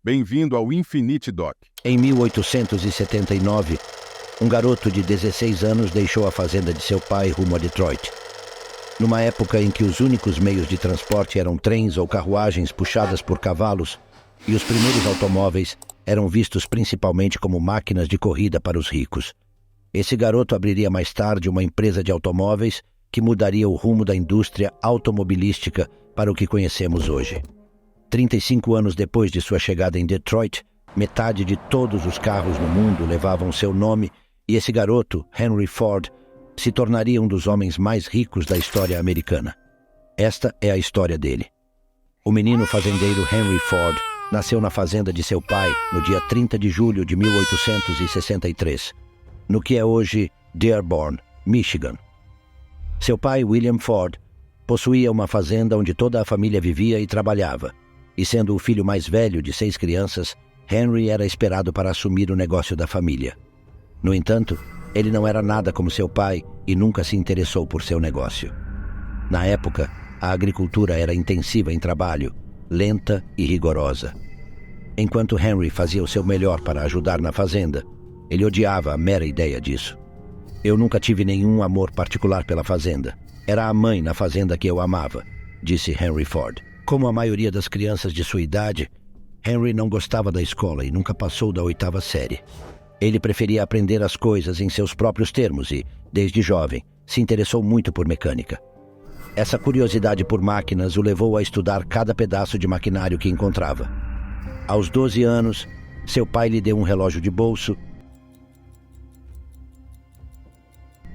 Bem-vindo ao Infinity Doc. Em 1879, um garoto de 16 anos deixou a fazenda de seu pai rumo a Detroit. Numa época em que os únicos meios de transporte eram trens ou carruagens puxadas por cavalos, e os primeiros automóveis eram vistos principalmente como máquinas de corrida para os ricos. Esse garoto abriria mais tarde uma empresa de automóveis que mudaria o rumo da indústria automobilística para o que conhecemos hoje. 35 anos depois de sua chegada em Detroit, metade de todos os carros no mundo levavam seu nome e esse garoto, Henry Ford, se tornaria um dos homens mais ricos da história americana. Esta é a história dele. O menino fazendeiro Henry Ford nasceu na fazenda de seu pai no dia 30 de julho de 1863, no que é hoje Dearborn, Michigan. Seu pai, William Ford, possuía uma fazenda onde toda a família vivia e trabalhava, e sendo o filho mais velho de 6 crianças, Henry era esperado para assumir o negócio da família. No entanto, ele não era nada como seu pai e nunca se interessou por seu negócio. Na época, a agricultura era intensiva em trabalho, lenta e rigorosa. Enquanto Henry fazia o seu melhor para ajudar na fazenda, ele odiava a mera ideia disso. Eu nunca tive nenhum amor particular pela fazenda. Era a mãe na fazenda que eu amava, disse Henry Ford. Como a maioria das crianças de sua idade, Henry não gostava da escola e nunca passou da 8ª série. Ele preferia aprender as coisas em seus próprios termos e, desde jovem, se interessou muito por mecânica. Essa curiosidade por máquinas o levou a estudar cada pedaço de maquinário que encontrava. Aos 12 anos, seu pai lhe deu um relógio de bolso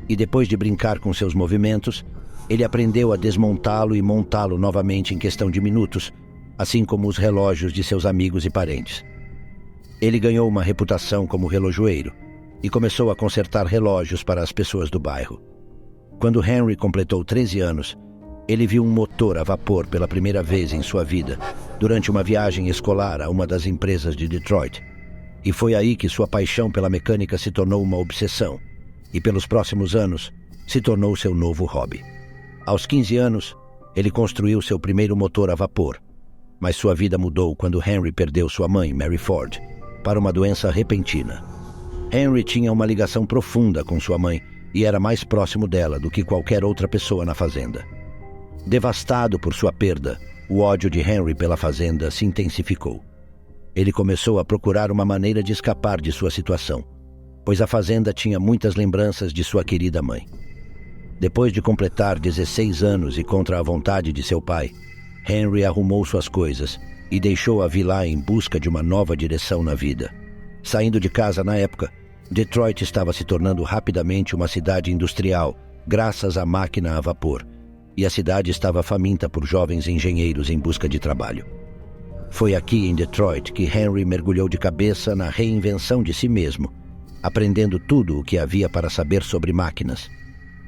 e, depois de brincar com seus movimentos, ele aprendeu a desmontá-lo e montá-lo novamente em questão de minutos, assim como os relógios de seus amigos e parentes. Ele ganhou uma reputação como relojoeiro e começou a consertar relógios para as pessoas do bairro. Quando Henry completou 13 anos, ele viu um motor a vapor pela primeira vez em sua vida, durante uma viagem escolar a uma das empresas de Detroit. E foi aí que sua paixão pela mecânica se tornou uma obsessão, e pelos próximos anos, se tornou seu novo hobby. Aos 15 anos, ele construiu seu primeiro motor a vapor, mas sua vida mudou quando Henry perdeu sua mãe, Mary Ford, para uma doença repentina. Henry tinha uma ligação profunda com sua mãe e era mais próximo dela do que qualquer outra pessoa na fazenda. Devastado por sua perda, o ódio de Henry pela fazenda se intensificou. Ele começou a procurar uma maneira de escapar de sua situação, pois a fazenda tinha muitas lembranças de sua querida mãe. Depois de completar 16 anos e contra a vontade de seu pai, Henry arrumou suas coisas e deixou a vila em busca de uma nova direção na vida. Saindo de casa na época, Detroit estava se tornando rapidamente uma cidade industrial, graças à máquina a vapor, e a cidade estava faminta por jovens engenheiros em busca de trabalho. Foi aqui em Detroit que Henry mergulhou de cabeça na reinvenção de si mesmo, aprendendo tudo o que havia para saber sobre máquinas.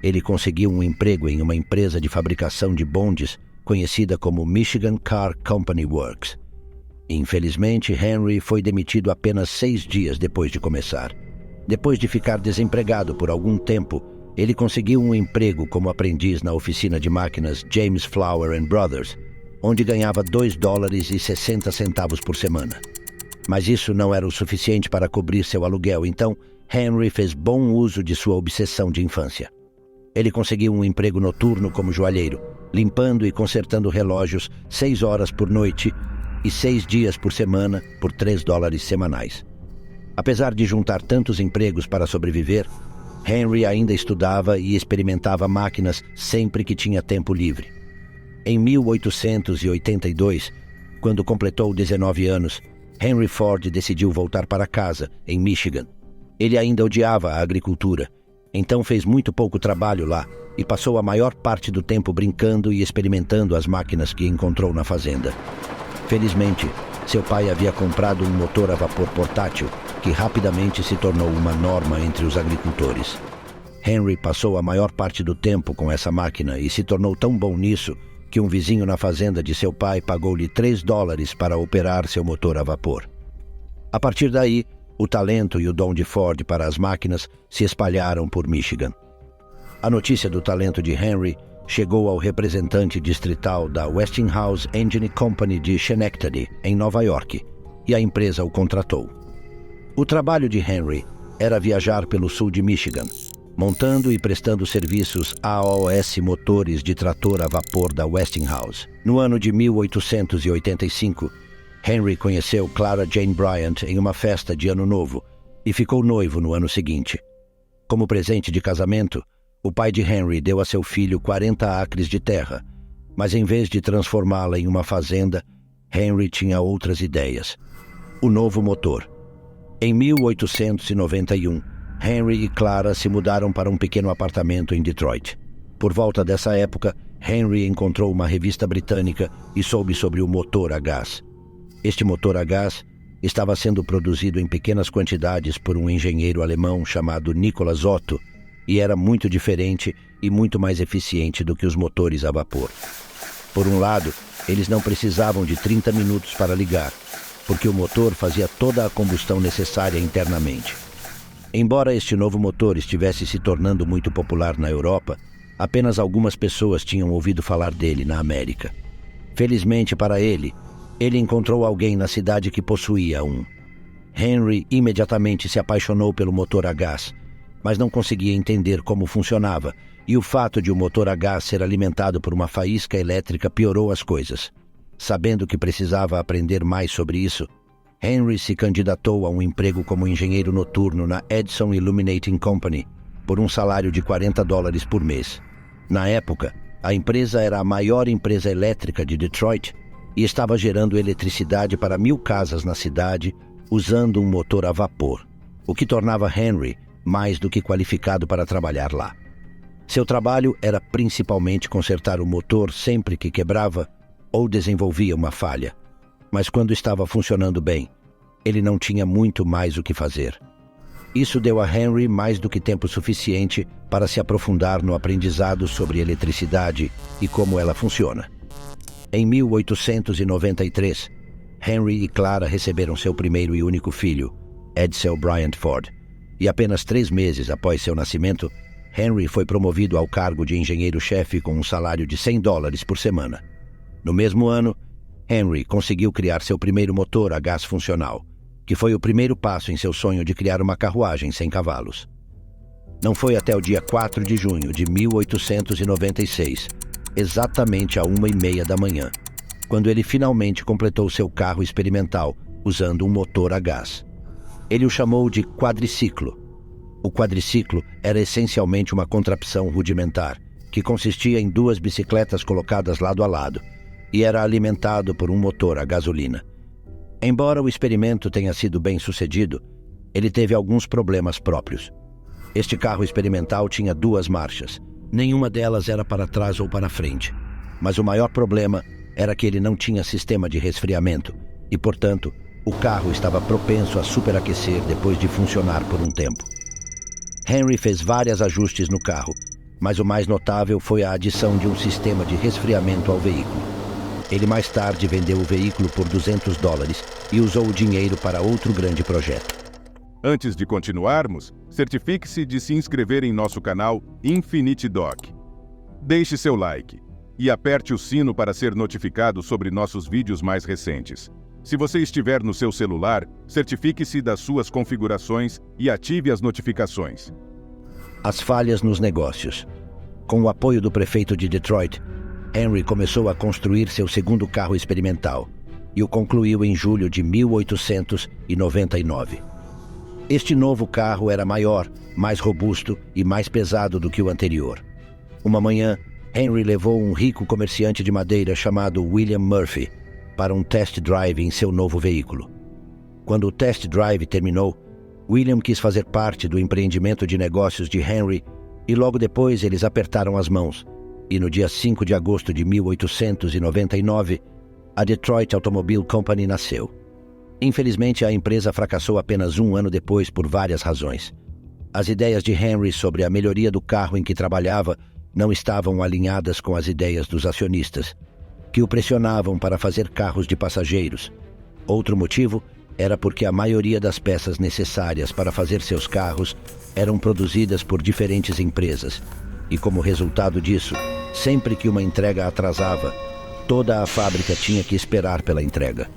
Ele conseguiu um emprego em uma empresa de fabricação de bondes conhecida como Michigan Car Company Works. Infelizmente, Henry foi demitido apenas 6 dias depois de começar. Depois de ficar desempregado por algum tempo, ele conseguiu um emprego como aprendiz na oficina de máquinas James Flower & Brothers, onde ganhava $2,60 por semana. Mas isso não era o suficiente para cobrir seu aluguel, então Henry fez bom uso de sua obsessão de infância. Ele conseguiu um emprego noturno como joalheiro, limpando e consertando relógios 6 horas por noite e 6 dias por semana por $3 semanais. Apesar de juntar tantos empregos para sobreviver, Henry ainda estudava e experimentava máquinas sempre que tinha tempo livre. Em 1882, quando completou 19 anos, Henry Ford decidiu voltar para casa, em Michigan. Ele ainda odiava a agricultura, então fez muito pouco trabalho lá e passou a maior parte do tempo brincando e experimentando as máquinas que encontrou na fazenda. Felizmente, seu pai havia comprado um motor a vapor portátil que rapidamente se tornou uma norma entre os agricultores. Henry passou a maior parte do tempo com essa máquina e se tornou tão bom nisso que um vizinho na fazenda de seu pai pagou-lhe $3 para operar seu motor a vapor. A partir daí, o talento e o dom de Ford para as máquinas se espalharam por Michigan. A notícia do talento de Henry chegou ao representante distrital da Westinghouse Engine Company de Schenectady, em Nova York, e a empresa o contratou. O trabalho de Henry era viajar pelo sul de Michigan, montando e prestando serviços AOS motores de trator a vapor da Westinghouse. No ano de 1885, Henry conheceu Clara Jane Bryant em uma festa de Ano Novo e ficou noivo no ano seguinte. Como presente de casamento, o pai de Henry deu a seu filho 40 acres de terra, mas em vez de transformá-la em uma fazenda, Henry tinha outras ideias. O novo motor. Em 1891, Henry e Clara se mudaram para um pequeno apartamento em Detroit. Por volta dessa época, Henry encontrou uma revista britânica e soube sobre o motor a gás. Este motor a gás estava sendo produzido em pequenas quantidades por um engenheiro alemão chamado Nicholas Otto e era muito diferente e muito mais eficiente do que os motores a vapor. Por um lado, eles não precisavam de 30 minutos para ligar, porque o motor fazia toda a combustão necessária internamente. Embora este novo motor estivesse se tornando muito popular na Europa, apenas algumas pessoas tinham ouvido falar dele na América. Felizmente para ele encontrou alguém na cidade que possuía um. Henry imediatamente se apaixonou pelo motor a gás, mas não conseguia entender como funcionava, e o fato de o motor a gás ser alimentado por uma faísca elétrica piorou as coisas. Sabendo que precisava aprender mais sobre isso, Henry se candidatou a um emprego como engenheiro noturno na Edison Illuminating Company por um salário de $40 por mês. Na época, a empresa era a maior empresa elétrica de Detroit e estava gerando eletricidade para 1.000 casas na cidade usando um motor a vapor, o que tornava Henry mais do que qualificado para trabalhar lá. Seu trabalho era principalmente consertar o motor sempre que quebrava ou desenvolvia uma falha, mas quando estava funcionando bem, ele não tinha muito mais o que fazer. Isso deu a Henry mais do que tempo suficiente para se aprofundar no aprendizado sobre eletricidade e como ela funciona. Em 1893, Henry e Clara receberam seu primeiro e único filho, Edsel Bryant Ford, e apenas 3 meses após seu nascimento, Henry foi promovido ao cargo de engenheiro-chefe com um salário de $100 por semana. No mesmo ano, Henry conseguiu criar seu primeiro motor a gás funcional, que foi o primeiro passo em seu sonho de criar uma carruagem sem cavalos. Não foi até o dia 4 de junho de 1896, exatamente às 1h30 da manhã, quando ele finalmente completou seu carro experimental usando um motor a gás. Ele o chamou de quadriciclo. O quadriciclo era essencialmente uma contrapção rudimentar, que consistia em 2 bicicletas colocadas lado a lado, e era alimentado por um motor a gasolina. Embora o experimento tenha sido bem sucedido, ele teve alguns problemas próprios. Este carro experimental tinha 2 marchas. Nenhuma delas era para trás ou para frente. Mas o maior problema era que ele não tinha sistema de resfriamento e, portanto, o carro estava propenso a superaquecer depois de funcionar por um tempo. Henry fez vários ajustes no carro, mas o mais notável foi a adição de um sistema de resfriamento ao veículo. Ele mais tarde vendeu o veículo por $200 e usou o dinheiro para outro grande projeto. Antes de continuarmos, certifique-se de se inscrever em nosso canal Infinity Doc. Deixe seu like e aperte o sino para ser notificado sobre nossos vídeos mais recentes. Se você estiver no seu celular, certifique-se das suas configurações e ative as notificações. As falhas nos negócios. Com o apoio do prefeito de Detroit, Henry começou a construir seu segundo carro experimental e o concluiu em julho de 1899. Este novo carro era maior, mais robusto e mais pesado do que o anterior. Uma manhã, Henry levou um rico comerciante de madeira chamado William Murphy para um test drive em seu novo veículo. Quando o test drive terminou, William quis fazer parte do empreendimento de negócios de Henry e logo depois eles apertaram as mãos. E no dia 5 de agosto de 1899, a Detroit Automobile Company nasceu. Infelizmente, a empresa fracassou apenas 1 ano depois por várias razões. As ideias de Henry sobre a melhoria do carro em que trabalhava não estavam alinhadas com as ideias dos acionistas, que o pressionavam para fazer carros de passageiros. Outro motivo era porque a maioria das peças necessárias para fazer seus carros eram produzidas por diferentes empresas, e como resultado disso, sempre que uma entrega atrasava, toda a fábrica tinha que esperar pela entrega.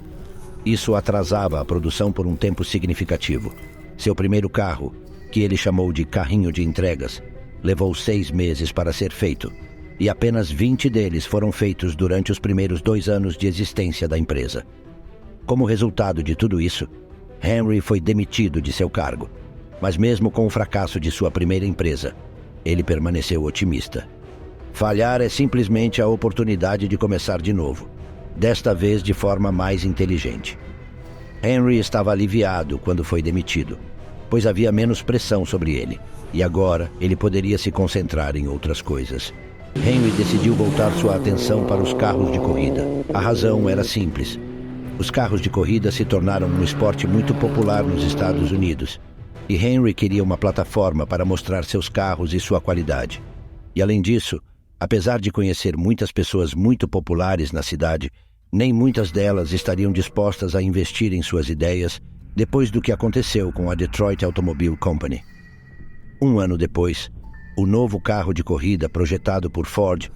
Isso atrasava a produção por um tempo significativo. Seu primeiro carro, que ele chamou de carrinho de entregas, levou 6 meses para ser feito, e apenas 20 deles foram feitos durante os primeiros 2 anos de existência da empresa. Como resultado de tudo isso, Henry foi demitido de seu cargo. Mas mesmo com o fracasso de sua primeira empresa, ele permaneceu otimista. Falhar é simplesmente a oportunidade de começar de novo, desta vez de forma mais inteligente. Henry estava aliviado quando foi demitido, pois havia menos pressão sobre ele, e agora ele poderia se concentrar em outras coisas. Henry decidiu voltar sua atenção para os carros de corrida. A razão era simples. Os carros de corrida se tornaram um esporte muito popular nos Estados Unidos, e Henry queria uma plataforma para mostrar seus carros e sua qualidade. E além disso, apesar de conhecer muitas pessoas muito populares na cidade, nem muitas delas estariam dispostas a investir em suas ideias depois do que aconteceu com a Detroit Automobile Company. 1 ano depois, o novo carro de corrida projetado por Ford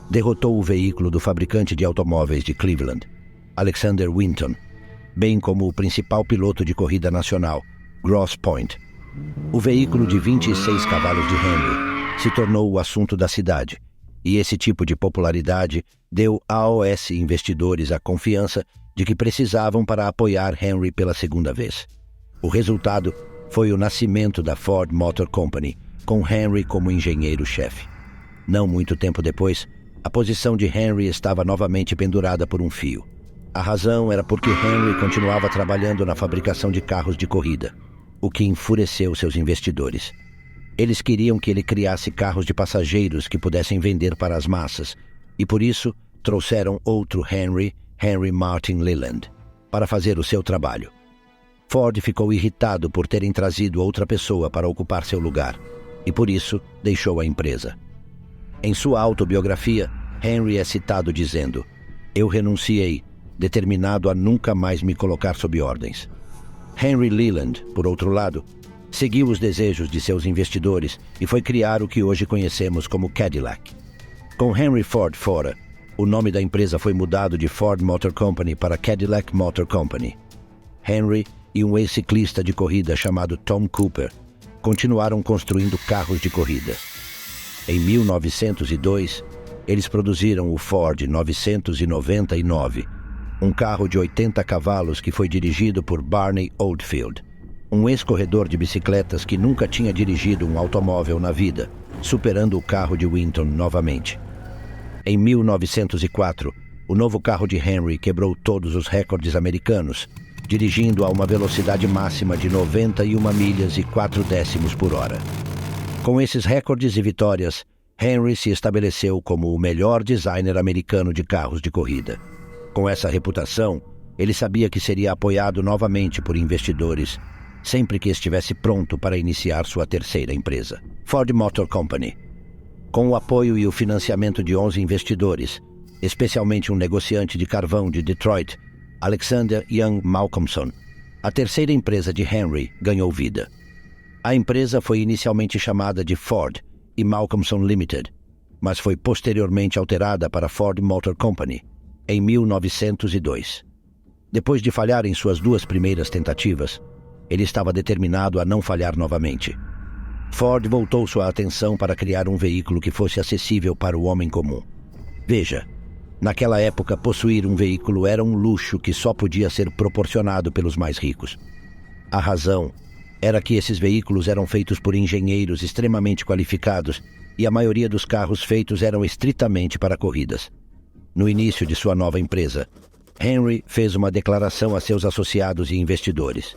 derrotou o veículo do fabricante de automóveis de Cleveland, Alexander Winton, bem como o principal piloto de corrida nacional, Grosse Pointe. O veículo de 26 cavalos de Henry se tornou o assunto da cidade, e esse tipo de popularidade deu a AOS investidores a confiança de que precisavam para apoiar Henry pela segunda vez. O resultado foi o nascimento da Ford Motor Company, com Henry como engenheiro-chefe. Não muito tempo depois, a posição de Henry estava novamente pendurada por um fio. A razão era porque Henry continuava trabalhando na fabricação de carros de corrida, o que enfureceu seus investidores. Eles queriam que ele criasse carros de passageiros que pudessem vender para as massas, e por isso trouxeram outro Henry Martin Leland, para fazer o seu trabalho. Ford ficou irritado por terem trazido outra pessoa para ocupar seu lugar, e por isso deixou a empresa. Em sua autobiografia, Henry é citado dizendo: "Eu renunciei, determinado a nunca mais me colocar sob ordens." Henry Leland, por outro lado, seguiu os desejos de seus investidores e foi criar o que hoje conhecemos como Cadillac. Com Henry Ford fora, o nome da empresa foi mudado de Ford Motor Company para Cadillac Motor Company. Henry e um ex-ciclista de corrida chamado Tom Cooper continuaram construindo carros de corrida. Em 1902, eles produziram o Ford 999, um carro de 80 cavalos que foi dirigido por Barney Oldfield, um ex-corredor de bicicletas que nunca tinha dirigido um automóvel na vida, superando o carro de Winton novamente. Em 1904, o novo carro de Henry quebrou todos os recordes americanos, dirigindo a uma velocidade máxima de 91 milhas e 4 décimos por hora. Com esses recordes e vitórias, Henry se estabeleceu como o melhor designer americano de carros de corrida. Com essa reputação, ele sabia que seria apoiado novamente por investidores sempre que estivesse pronto para iniciar sua terceira empresa, Ford Motor Company. Com o apoio e o financiamento de 11 investidores, especialmente um negociante de carvão de Detroit, Alexander Young Malcolmson, a terceira empresa de Henry ganhou vida. A empresa foi inicialmente chamada de Ford e Malcolmson Limited, mas foi posteriormente alterada para Ford Motor Company em 1902. Depois de falhar em suas 2 primeiras tentativas, ele estava determinado a não falhar novamente. Ford voltou sua atenção para criar um veículo que fosse acessível para o homem comum. Veja, naquela época, possuir um veículo era um luxo que só podia ser proporcionado pelos mais ricos. A razão era que esses veículos eram feitos por engenheiros extremamente qualificados e a maioria dos carros feitos eram estritamente para corridas. No início de sua nova empresa, Henry fez uma declaração a seus associados e investidores: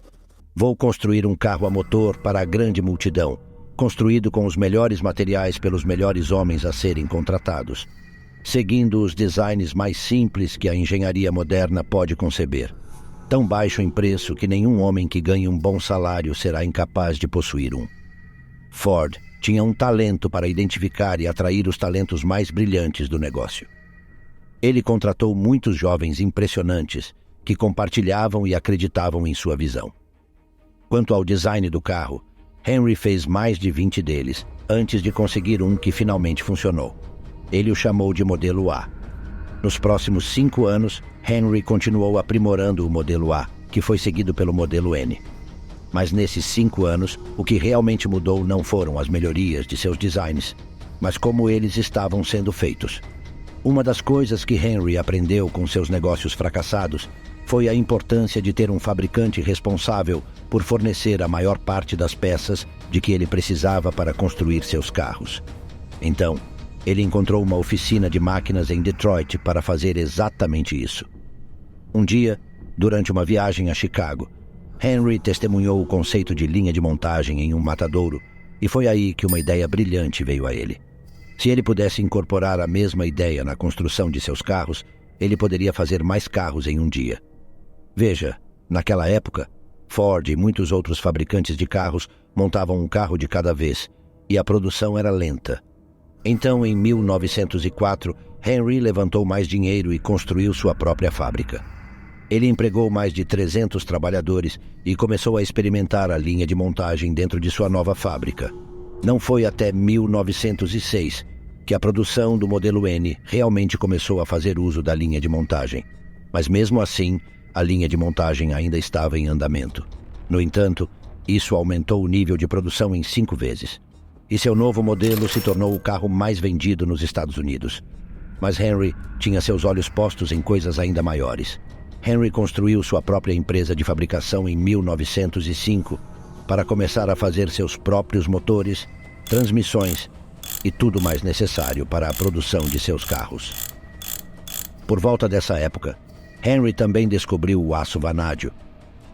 "Vou construir um carro a motor para a grande multidão, construído com os melhores materiais pelos melhores homens a serem contratados, seguindo os designs mais simples que a engenharia moderna pode conceber, tão baixo em preço que nenhum homem que ganhe um bom salário será incapaz de possuir um." Ford tinha um talento para identificar e atrair os talentos mais brilhantes do negócio. Ele contratou muitos jovens impressionantes que compartilhavam e acreditavam em sua visão. Quanto ao design do carro, Henry fez mais de 20 deles antes de conseguir um que finalmente funcionou. Ele o chamou de modelo A. Nos próximos 5 anos, Henry continuou aprimorando o modelo A, que foi seguido pelo modelo N. Mas nesses 5 anos, o que realmente mudou não foram as melhorias de seus designs, mas como eles estavam sendo feitos. Uma das coisas que Henry aprendeu com seus negócios fracassados foi a importância de ter um fabricante responsável por fornecer a maior parte das peças de que ele precisava para construir seus carros. Então, ele encontrou uma oficina de máquinas em Detroit para fazer exatamente isso. Um dia, durante uma viagem a Chicago, Henry testemunhou o conceito de linha de montagem em um matadouro, e foi aí que uma ideia brilhante veio a ele. Se ele pudesse incorporar a mesma ideia na construção de seus carros, ele poderia fazer mais carros em um dia. Veja, naquela época, Ford e muitos outros fabricantes de carros montavam um carro de cada vez, e a produção era lenta. Então, em 1904, Henry levantou mais dinheiro e construiu sua própria fábrica. Ele empregou mais de 300 trabalhadores e começou a experimentar a linha de montagem dentro de sua nova fábrica. Não foi até 1906 que a produção do modelo N realmente começou a fazer uso da linha de montagem. Mas mesmo assim, a linha de montagem ainda estava em andamento. No entanto, isso aumentou o nível de produção em 5 vezes. E seu novo modelo se tornou o carro mais vendido nos Estados Unidos. Mas Henry tinha seus olhos postos em coisas ainda maiores. Henry construiu sua própria empresa de fabricação em 1905 para começar a fazer seus próprios motores, transmissões e tudo mais necessário para a produção de seus carros. Por volta dessa época, Henry também descobriu o aço vanádio,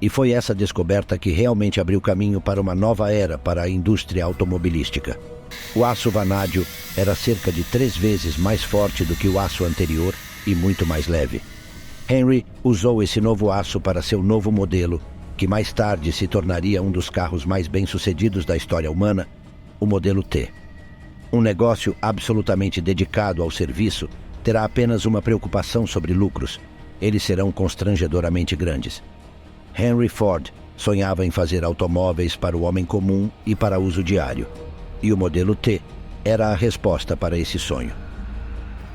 e foi essa descoberta que realmente abriu caminho para uma nova era para a indústria automobilística. O aço vanádio era cerca de 3 vezes mais forte do que o aço anterior e muito mais leve. Henry usou esse novo aço para seu novo modelo, que mais tarde se tornaria um dos carros mais bem-sucedidos da história humana, o modelo T. Um negócio absolutamente dedicado ao serviço terá apenas uma preocupação sobre lucros. Eles serão constrangedoramente grandes. Henry Ford sonhava em fazer automóveis para o homem comum e para uso diário, e o modelo T era a resposta para esse sonho.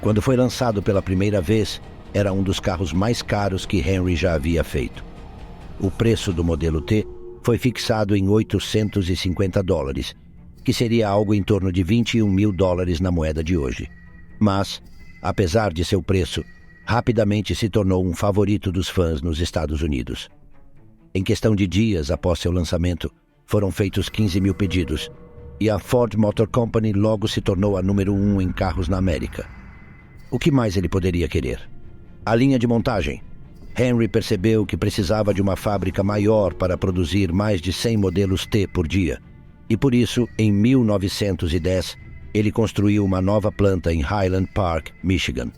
Quando foi lançado pela primeira vez, era um dos carros mais caros que Henry já havia feito. O preço do modelo T foi fixado em $850, que seria algo em torno de $21 mil na moeda de hoje. Mas, apesar de seu preço, rapidamente se tornou um favorito dos fãs nos Estados Unidos. Em questão de dias após seu lançamento, foram feitos 15 mil pedidos, e a Ford Motor Company logo se tornou a número 1 em carros na América. O que mais ele poderia querer? A linha de montagem. Henry percebeu que precisava de uma fábrica maior para produzir mais de 100 modelos T por dia, e por isso, em 1910, ele construiu uma nova planta em Highland Park, Michigan.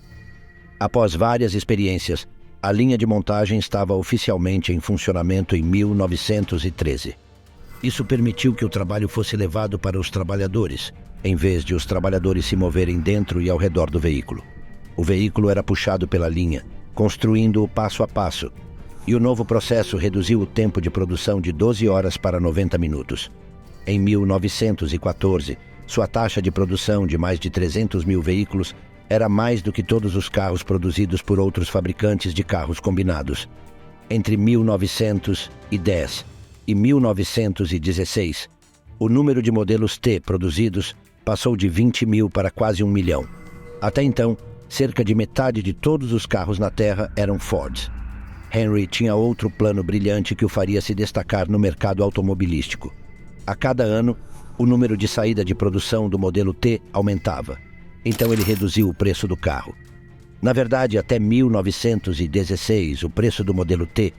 Após várias experiências, a linha de montagem estava oficialmente em funcionamento em 1913. Isso permitiu que o trabalho fosse levado para os trabalhadores, em vez de os trabalhadores se moverem dentro e ao redor do veículo. O veículo era puxado pela linha, construindo-o passo a passo, e o novo processo reduziu o tempo de produção de 12 horas para 90 minutos. Em 1914, sua taxa de produção de mais de 300 mil veículos era mais do que todos os carros produzidos por outros fabricantes de carros combinados. Entre 1910 e 1916, o número de modelos T produzidos passou de 20 mil para quase 1 milhão. Até então, cerca de metade de todos os carros na Terra eram Fords. Henry tinha outro plano brilhante que o faria se destacar no mercado automobilístico. A cada ano, o número de saída de produção do modelo T aumentava. Então ele reduziu o preço do carro. Na verdade, até 1916, o preço do modelo T,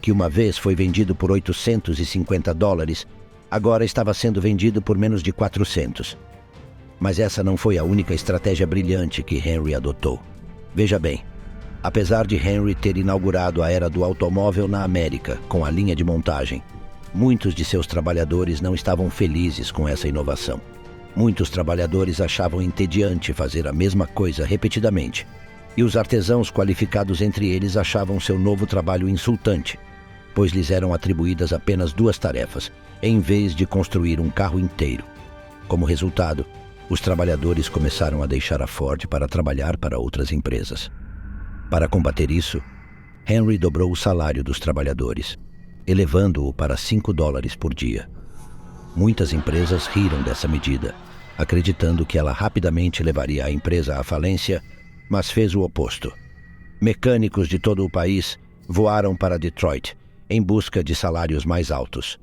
que uma vez foi vendido por $850, agora estava sendo vendido por menos de 400. Mas essa não foi a única estratégia brilhante que Henry adotou. Veja bem, apesar de Henry ter inaugurado a era do automóvel na América com a linha de montagem, muitos de seus trabalhadores não estavam felizes com essa inovação. Muitos trabalhadores achavam entediante fazer a mesma coisa repetidamente, e os artesãos qualificados entre eles achavam seu novo trabalho insultante, pois lhes eram atribuídas apenas 2 tarefas, em vez de construir um carro inteiro. Como resultado, os trabalhadores começaram a deixar a Ford para trabalhar para outras empresas. Para combater isso, Henry dobrou o salário dos trabalhadores, elevando-o para $5 por dia. Muitas empresas riram dessa medida, acreditando que ela rapidamente levaria a empresa à falência, mas fez o oposto. Mecânicos de todo o país voaram para Detroit em busca de salários mais altos.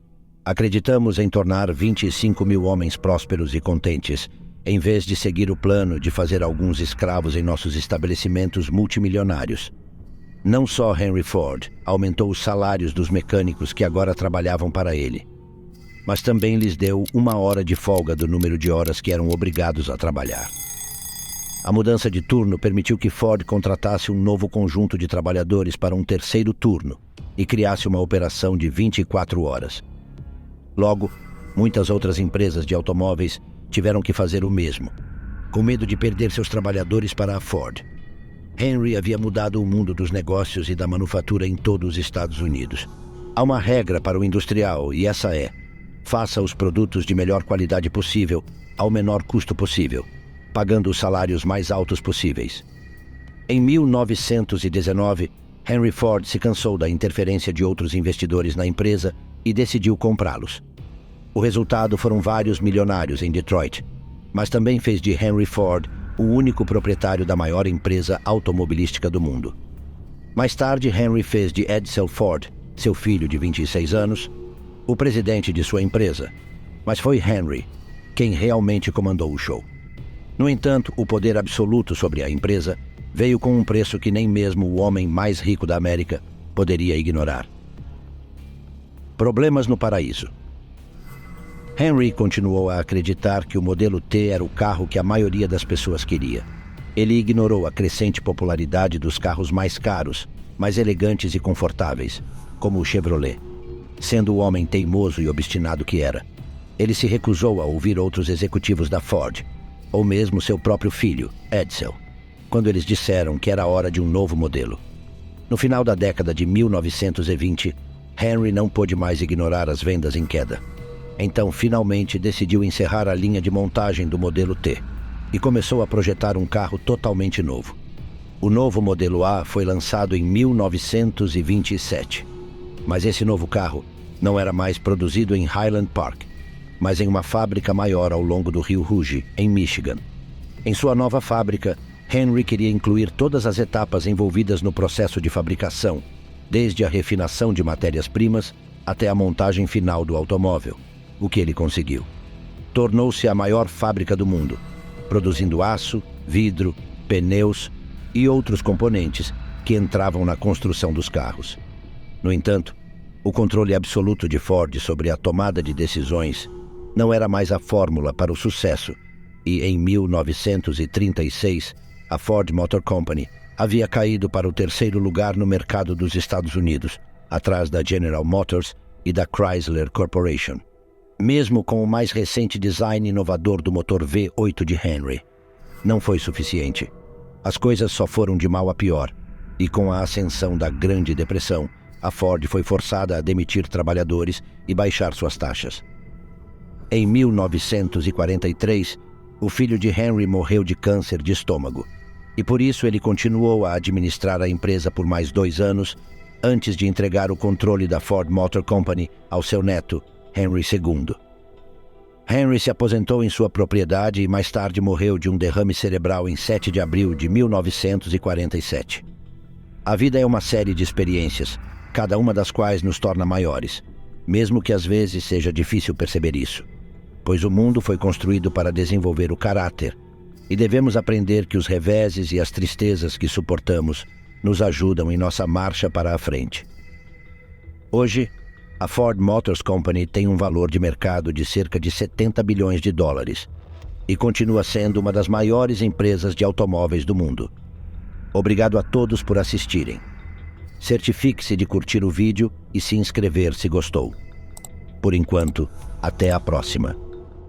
Acreditamos em tornar 25 mil homens prósperos e contentes, em vez de seguir o plano de fazer alguns escravos em nossos estabelecimentos multimilionários. Não só Henry Ford aumentou os salários dos mecânicos que agora trabalhavam para ele, mas também lhes deu 1 hora de folga do número de horas que eram obrigados a trabalhar. A mudança de turno permitiu que Ford contratasse um novo conjunto de trabalhadores para um terceiro turno e criasse uma operação de 24 horas. Logo, muitas outras empresas de automóveis tiveram que fazer o mesmo, com medo de perder seus trabalhadores para a Ford. Henry havia mudado o mundo dos negócios e da manufatura em todos os Estados Unidos. Há uma regra para o industrial e essa é: faça os produtos de melhor qualidade possível ao menor custo possível, pagando os salários mais altos possíveis. Em 1919, Henry Ford se cansou da interferência de outros investidores na empresa e decidiu comprá-los. O resultado foram vários milionários em Detroit, mas também fez de Henry Ford o único proprietário da maior empresa automobilística do mundo. Mais tarde, Henry fez de Edsel Ford, seu filho de 26 anos, o presidente de sua empresa, mas foi Henry quem realmente comandou o show. No entanto, o poder absoluto sobre a empresa veio com um preço que nem mesmo o homem mais rico da América poderia ignorar. Problemas no paraíso. Henry continuou a acreditar que o modelo T era o carro que a maioria das pessoas queria. Ele ignorou a crescente popularidade dos carros mais caros, mais elegantes e confortáveis, como o Chevrolet. Sendo o homem teimoso e obstinado que era, ele se recusou a ouvir outros executivos da Ford, ou mesmo seu próprio filho, Edsel, quando eles disseram que era hora de um novo modelo. No final da década de 1920, Henry não pôde mais ignorar as vendas em queda. Então, finalmente, decidiu encerrar a linha de montagem do modelo T e começou a projetar um carro totalmente novo. O novo modelo A foi lançado em 1927, mas esse novo carro não era mais produzido em Highland Park, mas em uma fábrica maior ao longo do rio Rouge, em Michigan. Em sua nova fábrica, Henry queria incluir todas as etapas envolvidas no processo de fabricação, desde a refinação de matérias-primas até a montagem final do automóvel, o que ele conseguiu. Tornou-se a maior fábrica do mundo, produzindo aço, vidro, pneus e outros componentes que entravam na construção dos carros. No entanto, o controle absoluto de Ford sobre a tomada de decisões não era mais a fórmula para o sucesso, e em 1936, a Ford Motor Company havia caído para o terceiro lugar no mercado dos Estados Unidos, atrás da General Motors e da Chrysler Corporation. Mesmo com o mais recente design inovador do motor V8 de Henry, não foi suficiente. As coisas só foram de mal a pior, e com a ascensão da Grande Depressão, a Ford foi forçada a demitir trabalhadores e baixar suas taxas. Em 1943, o filho de Henry morreu de câncer de estômago, e por isso ele continuou a administrar a empresa por mais 2 anos, antes de entregar o controle da Ford Motor Company ao seu neto, Henry II. Henry se aposentou em sua propriedade e mais tarde morreu de um derrame cerebral em 7 de abril de 1947. A vida é uma série de experiências, cada uma das quais nos torna maiores, mesmo que às vezes seja difícil perceber isso, pois o mundo foi construído para desenvolver o caráter, e devemos aprender que os reveses e as tristezas que suportamos nos ajudam em nossa marcha para a frente. Hoje, a Ford Motor Company tem um valor de mercado de cerca de $70 bilhões e continua sendo uma das maiores empresas de automóveis do mundo. Obrigado a todos por assistirem. Certifique-se de curtir o vídeo e se inscrever se gostou. Por enquanto, até a próxima.